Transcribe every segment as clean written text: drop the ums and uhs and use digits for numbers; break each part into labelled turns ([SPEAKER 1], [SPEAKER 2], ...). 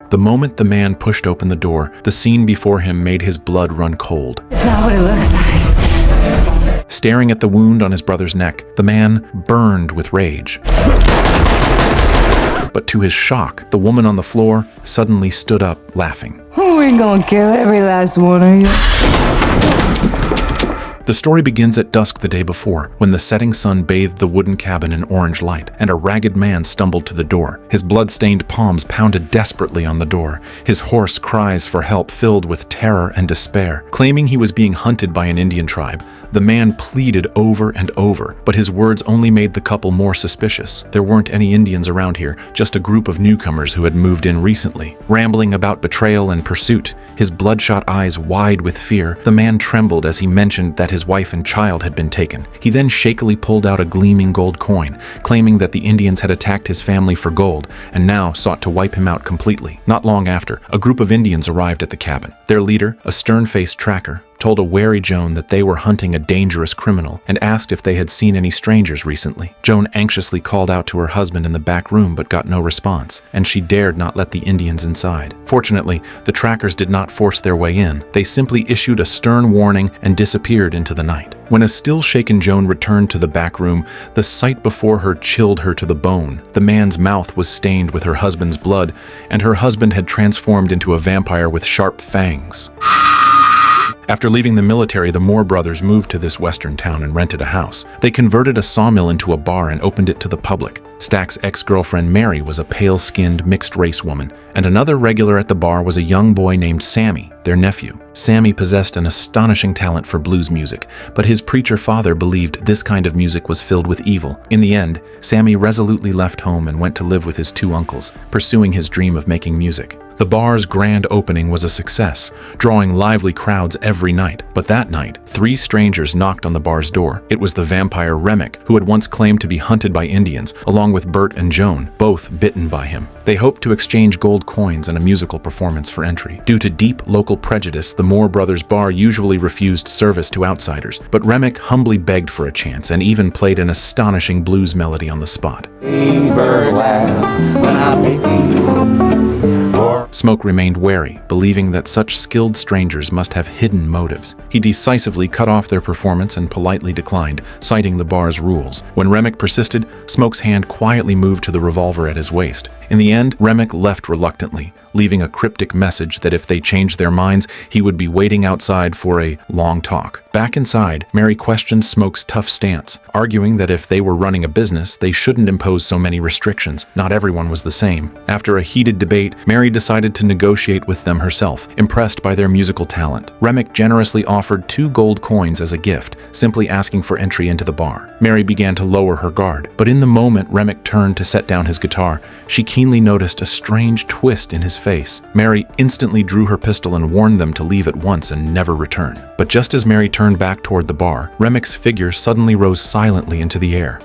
[SPEAKER 1] The moment the man pushed open the door, the scene before him made his blood run cold.
[SPEAKER 2] It's not what it looks like.
[SPEAKER 1] Staring at the wound on his brother's neck, the man burned with rage. But to his shock, the woman on the floor suddenly stood up, laughing.
[SPEAKER 2] We're gonna kill every last one of you.
[SPEAKER 1] The story begins at dusk the day before, when the setting sun bathed the wooden cabin in orange light, and a ragged man stumbled to the door. His blood-stained palms pounded desperately on the door, his hoarse cries for help filled with terror and despair. Claiming he was being hunted by an Indian tribe, the man pleaded over and over, but his words only made the couple more suspicious. There weren't any Indians around here, just a group of newcomers who had moved in recently. Rambling about betrayal and pursuit, his bloodshot eyes wide with fear, the man trembled as he mentioned that his wife and child had been taken. He then shakily pulled out a gleaming gold coin, claiming that the Indians had attacked his family for gold and now sought to wipe him out completely. Not long after, a group of Indians arrived at the cabin. Their leader, a stern-faced tracker, told a wary Joan that they were hunting a dangerous criminal and asked if they had seen any strangers recently. Joan anxiously called out to her husband in the back room but got no response, and she dared not let the Indians inside. Fortunately, the trackers did not force their way in. They simply issued a stern warning and disappeared into the night. When a still-shaken Joan returned to the back room, the sight before her chilled her to the bone. The man's mouth was stained with her husband's blood, and her husband had transformed into a vampire with sharp fangs. After leaving the military, the Moore brothers moved to this western town and rented a house. They converted a sawmill into a bar and opened it to the public. Stack's ex-girlfriend Mary was a pale-skinned, mixed-race woman, and another regular at the bar was a young boy named Sammy, their nephew. Sammy possessed an astonishing talent for blues music, but his preacher father believed this kind of music was filled with evil. In the end, Sammy resolutely left home and went to live with his two uncles, pursuing his dream of making music. The bar's grand opening was a success, drawing lively crowds every night. But that night, 3 strangers knocked on the bar's door. It was the vampire Remick, who had once claimed to be hunted by Indians, along with Bert and Joan, both bitten by him. They hoped to exchange gold coins and a musical performance for entry. Due to deep local prejudice, the Moore brothers' bar usually refused service to outsiders, but Remick humbly begged for a chance and even played an astonishing blues melody on the spot. Smoke remained wary, believing that such skilled strangers must have hidden motives. He decisively cut off their performance and politely declined, citing the bar's rules. When Remick persisted, Smoke's hand quietly moved to the revolver at his waist. In the end, Remick left reluctantly, leaving a cryptic message that if they changed their minds, he would be waiting outside for a long talk. Back inside, Mary questioned Smoke's tough stance, arguing that if they were running a business, they shouldn't impose so many restrictions. Not everyone was the same. After a heated debate, Mary decided to negotiate with them herself, impressed by their musical talent. Remick generously offered 2 gold coins as a gift, simply asking for entry into the bar. Mary began to lower her guard, but in the moment Remick turned to set down his guitar, she keenly noticed a strange twist in his face. Mary instantly drew her pistol and warned them to leave at once and never return. But just as Mary turned back toward the bar, Remick's figure suddenly rose silently into the air.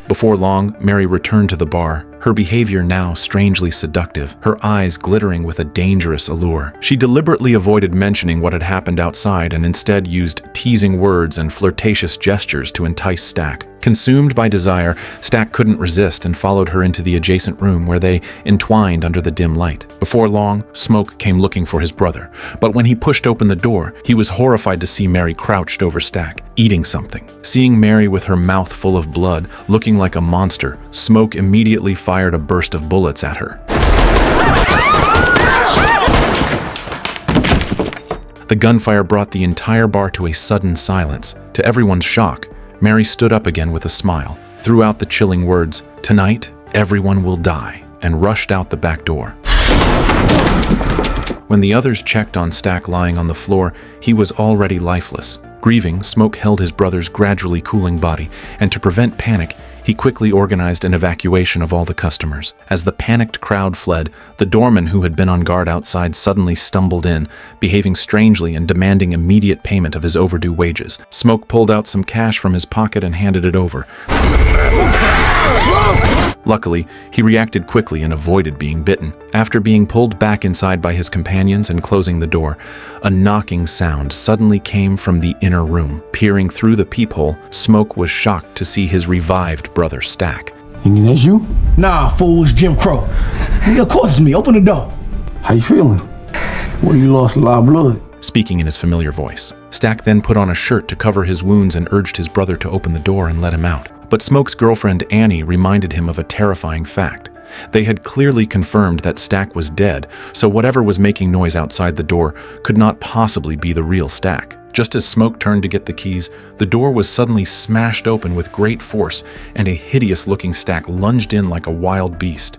[SPEAKER 1] Before long, Mary returned to the bar, her behavior now strangely seductive, her eyes glittering with a dangerous allure. She deliberately avoided mentioning what had happened outside and instead used teasing words and flirtatious gestures to entice Stack. Consumed by desire, Stack couldn't resist and followed her into the adjacent room where they entwined under the dim light. Before long, Smoke came looking for his brother, but when he pushed open the door, he was horrified to see Mary crouched over Stack, eating something. Seeing Mary with her mouth full of blood, looking like a monster, Smoke immediately fired a burst of bullets at her. The gunfire brought the entire bar to a sudden silence. To everyone's shock, Mary stood up again with a smile, threw out the chilling words, "Tonight, everyone will die," and rushed out the back door. When the others checked on Stack lying on the floor, he was already lifeless. Grieving, Smoke held his brother's gradually cooling body, and to prevent panic, he quickly organized an evacuation of all the customers. As the panicked crowd fled, the doorman who had been on guard outside suddenly stumbled in, behaving strangely and demanding immediate payment of his overdue wages. Smoke pulled out some cash from his pocket and handed it over. Luckily, he reacted quickly and avoided being bitten. After being pulled back inside by his companions and closing the door, a knocking sound suddenly came from the inner room. Peering through the peephole, Smoke was shocked to see his revived brother Stack.
[SPEAKER 3] Thinking that's you?
[SPEAKER 4] Nah, fool, it's Jim Crow. Nigga, of course it's me. Open the door.
[SPEAKER 3] How you feeling? Well, you lost a lot of blood.
[SPEAKER 1] Speaking in his familiar voice. Stack then put on a shirt to cover his wounds and urged his brother to open the door and let him out. But Smoke's girlfriend Annie reminded him of a terrifying fact. They had clearly confirmed that Stack was dead, so whatever was making noise outside the door could not possibly be the real Stack. Just as Smoke turned to get the keys, the door was suddenly smashed open with great force, and a hideous-looking Stack lunged in like a wild beast.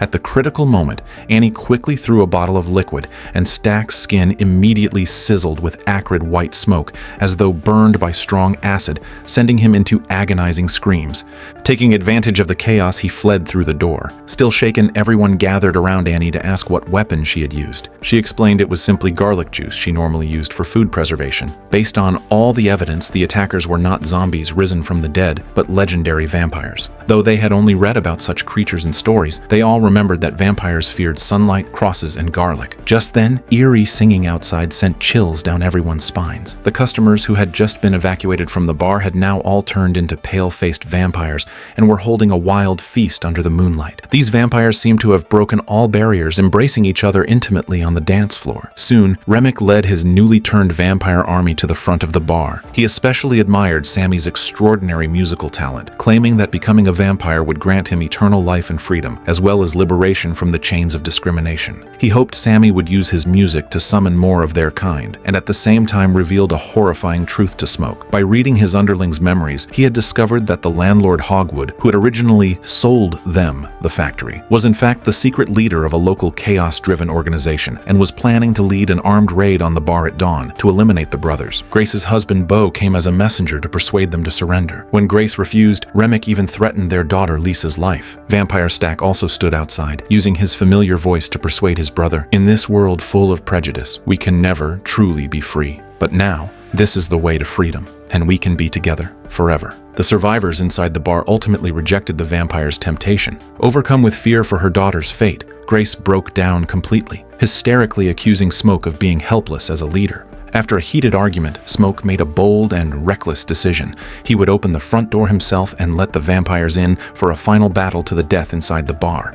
[SPEAKER 1] At the critical moment, Annie quickly threw a bottle of liquid, and Stack's skin immediately sizzled with acrid white smoke, as though burned by strong acid, sending him into agonizing screams. Taking advantage of the chaos, he fled through the door. Still shaken, everyone gathered around Annie to ask what weapon she had used. She explained it was simply garlic juice she normally used for food preservation. Based on all the evidence, the attackers were not zombies risen from the dead, but legendary vampires. Though they had only read about such creatures in stories, they all remembered that vampires feared sunlight, crosses, and garlic. Just then, eerie singing outside sent chills down everyone's spines. The customers who had just been evacuated from the bar had now all turned into pale-faced vampires and were holding a wild feast under the moonlight. These vampires seemed to have broken all barriers, embracing each other intimately on the dance floor. Soon, Remick led his newly turned vampire army to the front of the bar. He especially admired Sammy's extraordinary musical talent, claiming that becoming a vampire would grant him eternal life and freedom, as well as liberation from the chains of discrimination. He hoped Sammy would use his music to summon more of their kind, and at the same time revealed a horrifying truth to Smoke. By reading his underlings' memories, he had discovered that the landlord Hogwood, who had originally sold them the factory, was in fact the secret leader of a local chaos-driven organization, and was planning to lead an armed raid on the bar at dawn to eliminate the brothers. Grace's husband Beau came as a messenger to persuade them to surrender. When Grace refused, Remick even threatened their daughter Lisa's life. Vampire Stack also stood outside, using his familiar voice to persuade his brother, "In this world full of prejudice, we can never truly be free. But now, this is the way to freedom, and we can be together forever." The survivors inside the bar ultimately rejected the vampire's temptation. Overcome with fear for her daughter's fate, Grace broke down completely, hysterically accusing Smoke of being helpless as a leader. After a heated argument, Smoke made a bold and reckless decision. He would open the front door himself and let the vampires in for a final battle to the death inside the bar.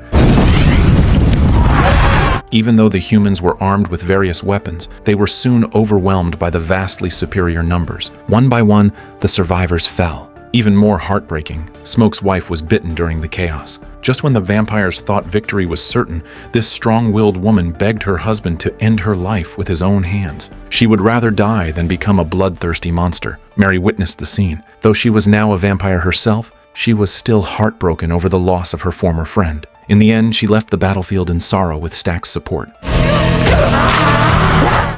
[SPEAKER 1] Even though the humans were armed with various weapons, they were soon overwhelmed by the vastly superior numbers. One by one, the survivors fell. Even more heartbreaking, Smoke's wife was bitten during the chaos. Just when the vampires thought victory was certain, this strong-willed woman begged her husband to end her life with his own hands. She would rather die than become a bloodthirsty monster. Mary witnessed the scene. Though she was now a vampire herself, she was still heartbroken over the loss of her former friend. In the end, she left the battlefield in sorrow with Stack's support.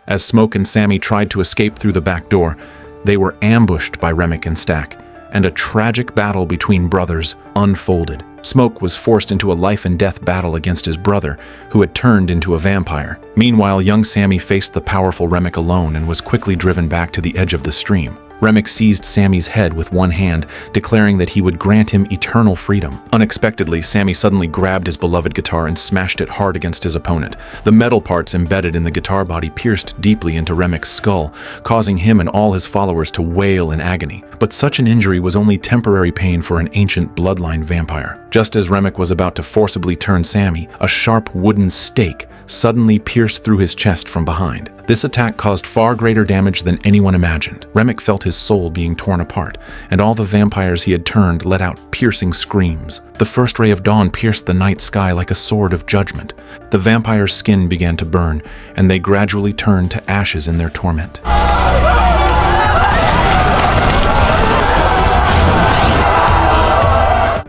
[SPEAKER 1] As Smoke and Sammy tried to escape through the back door, they were ambushed by Remick and Stack, and a tragic battle between brothers unfolded. Smoke was forced into a life-and-death battle against his brother, who had turned into a vampire. Meanwhile, young Sammy faced the powerful Remick alone and was quickly driven back to the edge of the stream. Remick seized Sammy's head with one hand, declaring that he would grant him eternal freedom. Unexpectedly, Sammy suddenly grabbed his beloved guitar and smashed it hard against his opponent. The metal parts embedded in the guitar body pierced deeply into Remick's skull, causing him and all his followers to wail in agony. But such an injury was only temporary pain for an ancient bloodline vampire. Just as Remick was about to forcibly turn Sammy, a sharp wooden stake suddenly pierced through his chest from behind. This attack caused far greater damage than anyone imagined. Remick felt his soul being torn apart, and all the vampires he had turned let out piercing screams. The first ray of dawn pierced the night sky like a sword of judgment. The vampire's skin began to burn, and they gradually turned to ashes in their torment.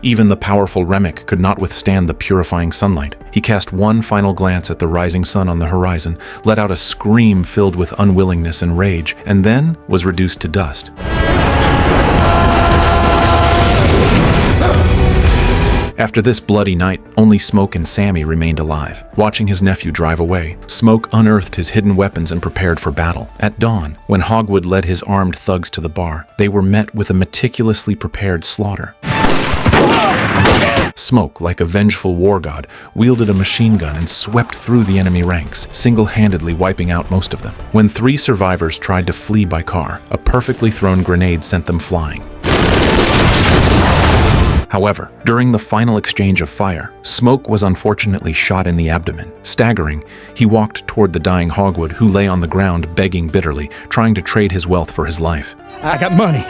[SPEAKER 1] Even the powerful Remick could not withstand the purifying sunlight. He cast one final glance at the rising sun on the horizon, let out a scream filled with unwillingness and rage, and then was reduced to dust. After this bloody night, only Smoke and Sammy remained alive. Watching his nephew drive away, Smoke unearthed his hidden weapons and prepared for battle. At dawn, when Hogwood led his armed thugs to the bar, they were met with a meticulously prepared slaughter. Smoke, like a vengeful war god, wielded a machine gun and swept through the enemy ranks, single-handedly wiping out most of them. When 3 survivors tried to flee by car, a perfectly thrown grenade sent them flying. However, during the final exchange of fire, Smoke was unfortunately shot in the abdomen. Staggering, he walked toward the dying Hogwood, who lay on the ground begging bitterly, trying to trade his wealth for his life.
[SPEAKER 4] I got money.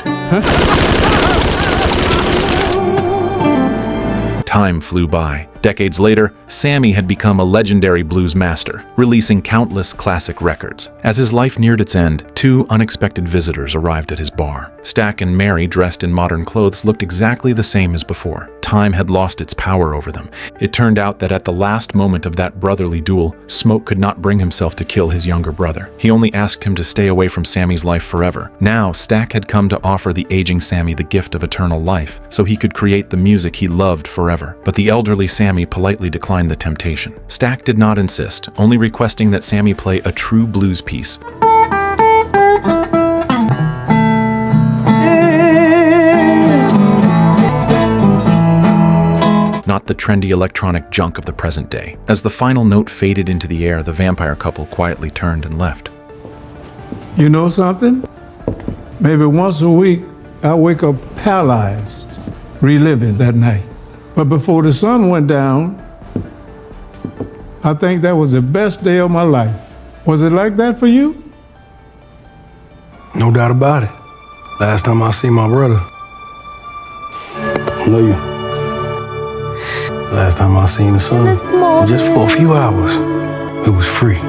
[SPEAKER 1] Time flew by. Decades later, Sammy had become a legendary blues master, releasing countless classic records. As his life neared its end, two unexpected visitors arrived at his bar. Stack and Mary, dressed in modern clothes, looked exactly the same as before. Time had lost its power over them. It turned out that at the last moment of that brotherly duel, Smoke could not bring himself to kill his younger brother. He only asked him to stay away from Sammy's life forever. Now, Stack had come to offer the aging Sammy the gift of eternal life, so he could create the music he loved forever. But the elderly Sammy politely declined the temptation. Stack did not insist, only requesting that Sammy play a true blues piece. Not the trendy electronic junk of the present day. As the final note faded into the air, the vampire couple quietly turned and left.
[SPEAKER 3] You know something? Maybe once a week, I wake up paralyzed, reliving that night. But before the sun went down, I think that was the best day of my life. Was it like that for you?
[SPEAKER 5] No doubt about it. Last time I seen my brother. Love you. Last time I seen the sun, just for a few hours, it was free.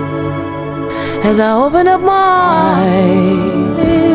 [SPEAKER 6] As I open up my eyes.